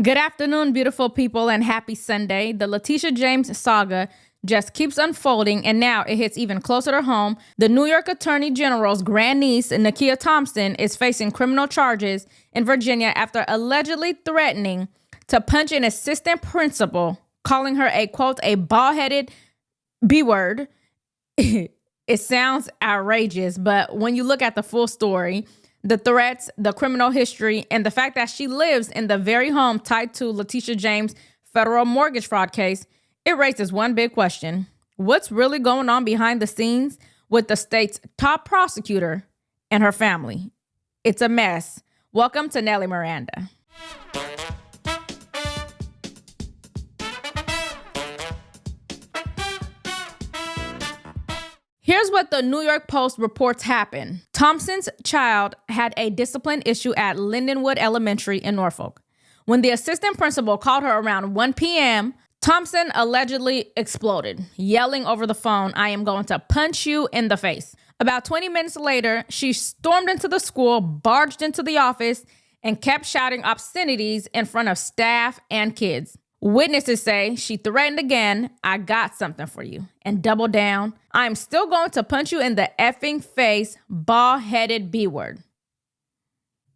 Good afternoon, beautiful people, and happy Sunday. The Letitia James saga just keeps unfolding, and now it hits even closer to home. The New York Attorney General's grandniece, Nakia Thompson, is facing criminal charges in Virginia after allegedly threatening to punch an assistant principal, calling her a, quote, a bald-headed B-word. It sounds outrageous, but when you look at the full story, the threats, the criminal history, and the fact that she lives in the very home tied to Letitia James' federal mortgage fraud case, it raises one big question. What's really going on behind the scenes with the state's top prosecutor and her family? It's a mess. Welcome to Nellie Miranda. Here's what the New York Post reports happened. Thompson's child had a discipline issue at Lindenwood Elementary in Norfolk. When the assistant principal called her around 1 p.m., Thompson allegedly exploded, yelling over the phone, "I am going to punch you in the face." About 20 minutes later, she stormed into the school, barged into the office, and kept shouting obscenities in front of staff and kids. Witnesses say she threatened again, "I got something for you," and doubled down, "I'm still going to punch you in the effing face, bald-headed B-word."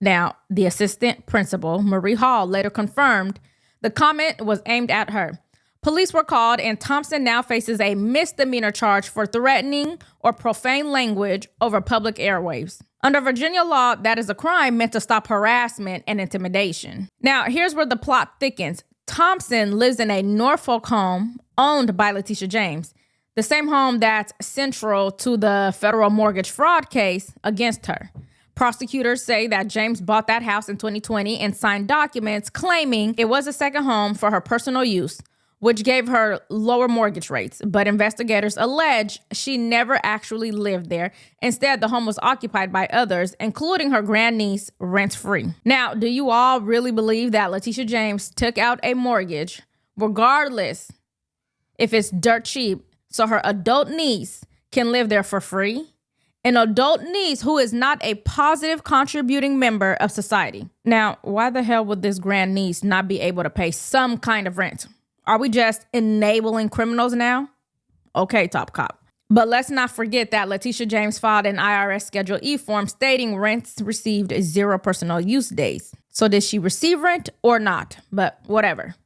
Now, the assistant principal, Marie Hall, later confirmed the comment was aimed at her. Police were called, and Thompson now faces a misdemeanor charge for threatening or profane language over public airwaves. Under Virginia law, that is a crime meant to stop harassment and intimidation. Now, here's where the plot thickens. Thompson lives in a Norfolk home owned by Letitia James, the same home that's central to the federal mortgage fraud case against her. Prosecutors say that James bought that house in 2020 and signed documents claiming it was a second home for her personal use, which gave her lower mortgage rates. But investigators allege she never actually lived there. Instead, the home was occupied by others, including her grandniece, rent-free. Now, do you all really believe that Letitia James took out a mortgage, regardless if it's dirt cheap, so her adult niece can live there for free? An adult niece who is not a positive contributing member of society. Now, why the hell would this grandniece not be able to pay some kind of rent? Are we just enabling criminals now? Okay, Top Cop. But let's not forget that Letitia James filed an IRS Schedule E form stating rents received 0 personal use days. So did she receive rent or not? But whatever.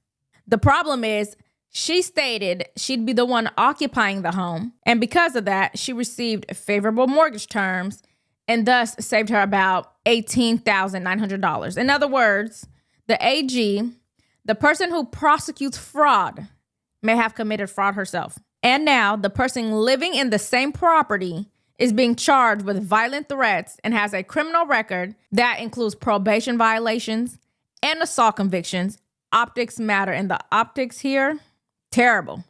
The problem is she stated she'd be the one occupying the home, and because of that, she received favorable mortgage terms and thus saved her about $18,900. In other words, the AG, the person who prosecutes fraud, may have committed fraud herself. And now the person living in the same property is being charged with violent threats and has a criminal record that includes probation violations and assault convictions. Optics matter, and the optics here, terrible.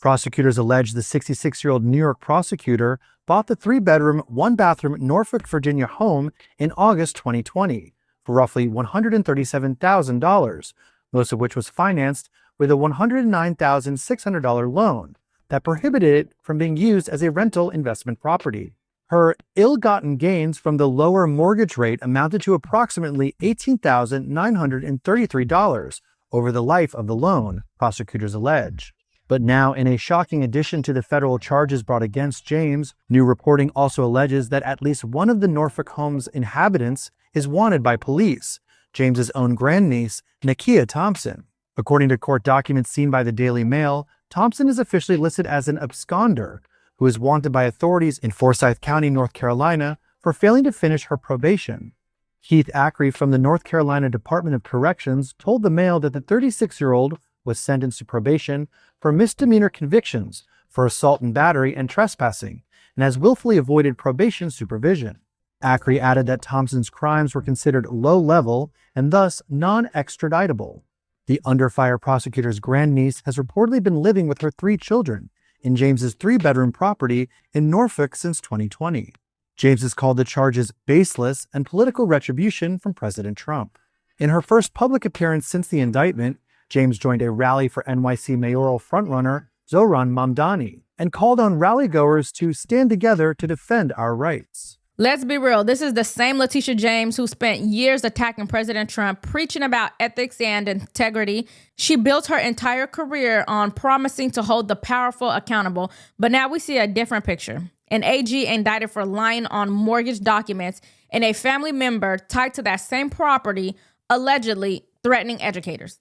Prosecutors allege the 66-year-old New York prosecutor bought the 3-bedroom, 1-bathroom Norfolk, Virginia home in August 2020 for roughly $137,000. Most of which was financed with a $109,600 loan that prohibited it from being used as a rental investment property. Her ill-gotten gains from the lower mortgage rate amounted to approximately $18,933 over the life of the loan, prosecutors allege. But now, in a shocking addition to the federal charges brought against James, new reporting also alleges that at least one of the Norfolk home's inhabitants is wanted by police, James's own grandniece, Nakia Thompson. According to court documents seen by the Daily Mail, Thompson is officially listed as an absconder who is wanted by authorities in Forsyth County, North Carolina, for failing to finish her probation. Keith Ackrey from the North Carolina Department of Corrections told the Mail that the 36-year-old was sentenced to probation for misdemeanor convictions for assault and battery and trespassing, and has willfully avoided probation supervision. Ackrey added that Thompson's crimes were considered low-level and thus non-extraditable. The under fire prosecutor's grandniece has reportedly been living with her 3 children in James's 3-bedroom property in Norfolk since 2020. James has called the charges baseless and political retribution from President Trump. In her first public appearance since the indictment, James joined a rally for NYC mayoral frontrunner Zohran Mamdani and called on rallygoers to stand together to defend our rights. Let's be real. This is the same Letitia James who spent years attacking President Trump, preaching about ethics and integrity. She built her entire career on promising to hold the powerful accountable. But now we see a different picture. An AG indicted for lying on mortgage documents and a family member tied to that same property allegedly threatening educators.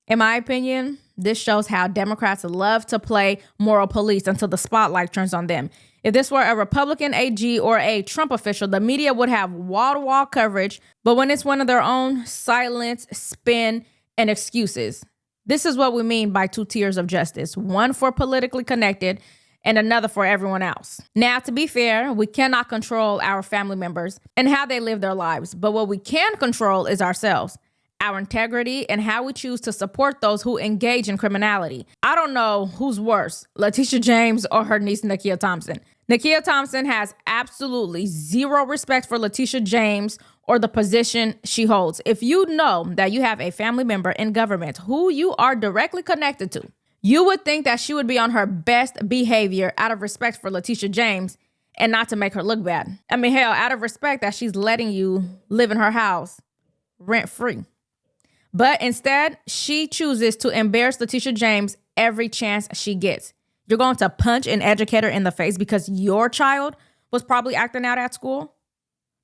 In my opinion, this shows how Democrats love to play moral police until the spotlight turns on them. If this were a Republican AG or a Trump official, the media would have wall-to-wall coverage, but when it's one of their own, silence, spin, and excuses. This is what we mean by two tiers of justice, one for politically connected and another for everyone else. Now, to be fair, we cannot control our family members and how they live their lives, but what we can control is ourselves, our integrity, and how we choose to support those who engage in criminality. I don't know who's worse, Letitia James or her niece, Nakia Thompson. Nakia Thompson has absolutely zero respect for Letitia James or the position she holds. If you know that you have a family member in government who you are directly connected to, you would think that she would be on her best behavior out of respect for Letitia James and not to make her look bad. I mean, hell, out of respect that she's letting you live in her house rent-free. But instead, she chooses to embarrass Letitia James every chance she gets. You're going to punch an educator in the face because your child was probably acting out at school?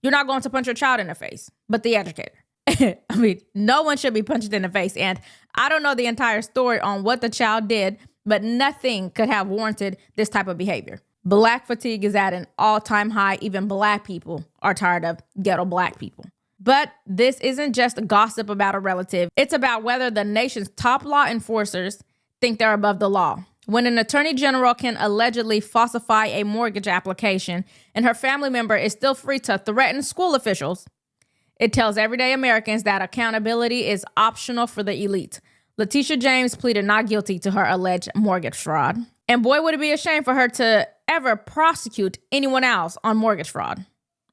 You're not going to punch your child in the face, but the educator. I mean, no one should be punched in the face. And I don't know the entire story on what the child did, but nothing could have warranted this type of behavior. Black fatigue is at an all-time high. Even Black people are tired of ghetto Black people. But this isn't just gossip about a relative. It's about whether the nation's top law enforcers think they're above the law. When an attorney general can allegedly falsify a mortgage application and her family member is still free to threaten school officials, it tells everyday Americans that accountability is optional for the elite. Letitia James pleaded not guilty to her alleged mortgage fraud. And boy, would it be a shame for her to ever prosecute anyone else on mortgage fraud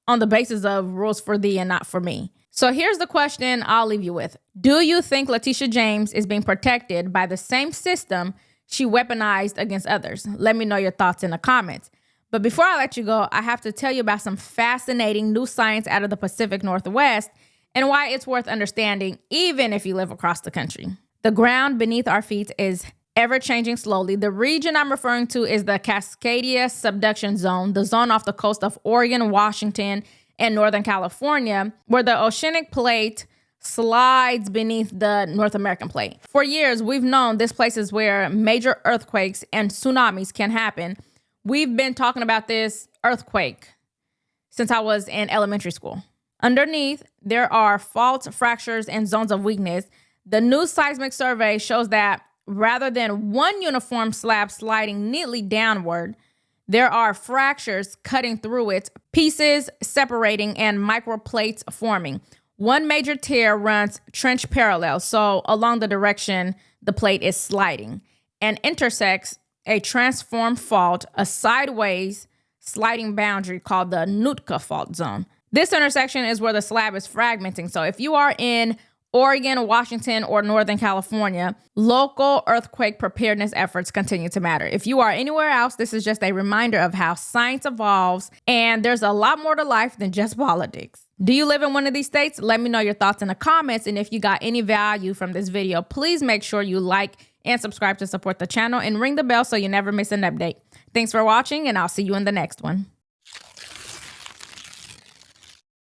on the basis of rules for thee and not for me. So here's the question I'll leave you with. Do you think Letitia James is being protected by the same system she weaponized against others? Let me know your thoughts in the comments. But before I let you go, I have to tell you about some fascinating new science out of the Pacific Northwest and why it's worth understanding even if you live across the country. The ground beneath our feet is ever-changing slowly. The region I'm referring to is the Cascadia subduction zone, the zone off the coast of Oregon, Washington, and Northern California, where the oceanic plate slides beneath the North American plate. For years, we've known this place is where major earthquakes and tsunamis can happen. We've been talking about this earthquake since I was in elementary school. Underneath, there are faults, fractures, and zones of weakness. The new seismic survey shows that rather than one uniform slab sliding neatly downward, there are fractures cutting through it, pieces separating, and microplates forming. One major tear runs trench parallel, so along the direction the plate is sliding, and intersects a transformed fault, a sideways sliding boundary called the Nootka fault zone. This intersection is where the slab is fragmenting. So if you are in Oregon, Washington, or Northern California, local earthquake preparedness efforts continue to matter. If you are anywhere else, this is just a reminder of how science evolves, and there's a lot more to life than just politics. Do you live in one of these states? Let me know your thoughts in the comments, and if you got any value from this video, please make sure you like and subscribe to support the channel and ring the bell so you never miss an update. Thanks for watching, and I'll see you in the next one.